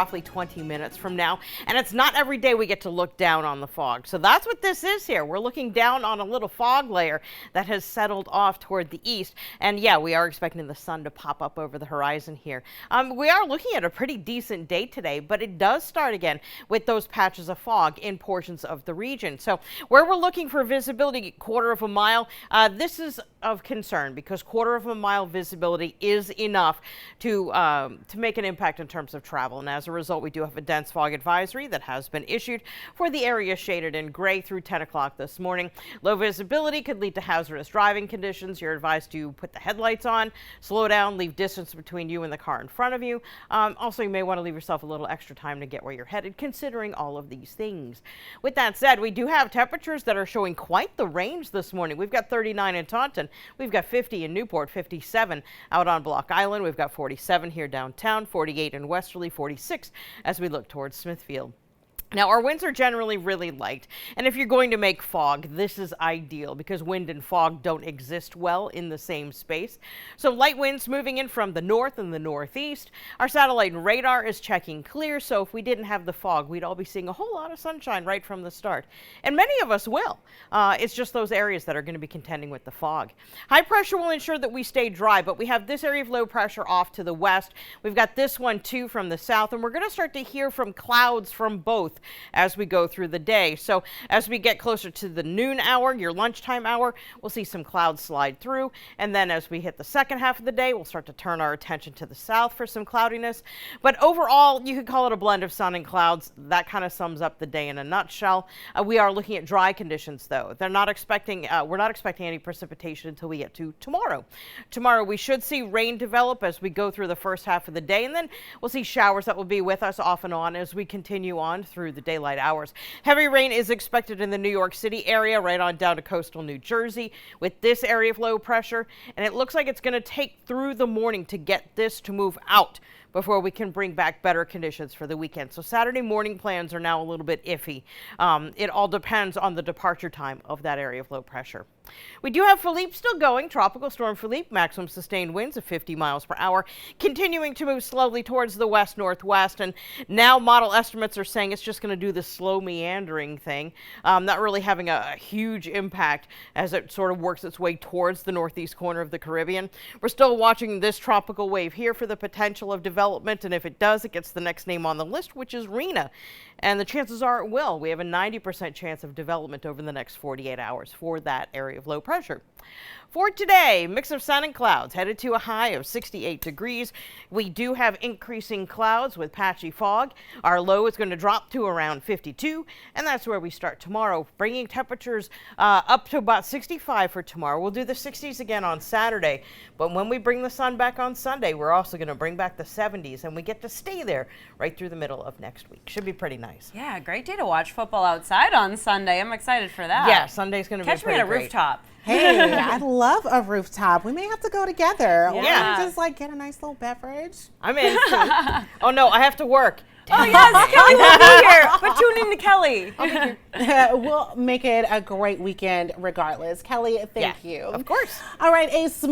roughly 20 minutes from now, and it's not every day we get to look down on the fog. So that's what this is here. We're looking down on a little fog layer that has settled off toward the east, and yeah, we are expecting the sun to pop up over the horizon here. We are looking at a pretty decent day today, but it does start again with those patches of fog in portions of the region. So where we're looking for visibility, quarter of a mile, this is of concern because quarter of a mile visibility is enough to make an impact in terms of travel. And as a result, we do have a dense fog advisory that has been issued for the area shaded in gray through 10 o'clock this morning. Low visibility could lead to hazardous driving conditions. You're advised to put the headlights on, slow down, leave distance between you and the car in front of you. Also, you may want to leave yourself a little extra time to get where you're headed, considering all of these things. With that said, we do have temperatures that are showing quite the range this morning. We've got 39 in Taunton. We've got 50 in Newport, 57 out on Block Island. We've got 47 here downtown, 48 in Westerly, 46 as we look towards Smithfield. Now, our winds are generally really light, and if you're going to make fog, this is ideal because wind and fog don't exist well in the same space. So light winds moving in from the north and the northeast. Our satellite and radar is checking clear, so if we didn't have the fog, we'd all be seeing a whole lot of sunshine right from the start. And many of us will. It's just those areas that are going to be contending with the fog. High pressure will ensure that we stay dry, but we have this area of low pressure off to the west. We've got this one too from the south, and we're going to start to hear from clouds from both as we go through the day. So as we get closer to the noon hour, your lunchtime hour, we'll see some clouds slide through. And then as we hit the second half of the day, we'll start to turn our attention to the south for some cloudiness. But overall, you could call it a blend of sun and clouds. That kind of sums up the day in a nutshell. We are looking at dry conditions, though. We're not expecting any precipitation until we get to tomorrow. Tomorrow, we should see rain develop as we go through the first half of the day, and then we'll see showers that will be with us off and on as we continue on through the daylight hours. Heavy rain is expected in the New York City area, right on down to coastal New Jersey with this area of low pressure, and it looks like it's going to take through the morning to get this to move out before we can bring back better conditions for the weekend. So Saturday morning plans are now a little bit iffy. It all depends on the departure time of that area of low pressure. We do have Philippe still going. Tropical Storm Philippe, maximum sustained winds of 50 miles per hour, continuing to move slowly towards the west-northwest. And now model estimates are saying it's just going to do this slow meandering thing, not really having a huge impact as it sort of works its way towards the northeast corner of the Caribbean. We're still watching this tropical wave here for the potential of development, and if it does, it gets the next name on the list, which is Rena. And the chances are it will. We have a 90% chance of development over the next 48 hours for that area of low pressure. For today, mix of sun and clouds, headed to a high of 68 degrees. We do have increasing clouds with patchy fog. Our low is going to drop to around 52, and that's where we start tomorrow, bringing temperatures up to about 65 for tomorrow. We'll do the 60s again on Saturday, but when we bring the sun back on Sunday, we're also going to bring back the 70s, and we get to stay there right through the middle of next week. Should be pretty nice. Yeah, great day to watch football outside on Sunday. I'm excited for that. Yeah, Sunday's going to be Catch me at a great. rooftop. Hey, I love a rooftop. We may have to go together. Yeah. Or just like get a nice little beverage. I'm in. Oh no, I have to work. Oh yes, Kelly will be here. But tune in to Kelly. We'll make it a great weekend regardless. Kelly, thank you. Of course. All right, a small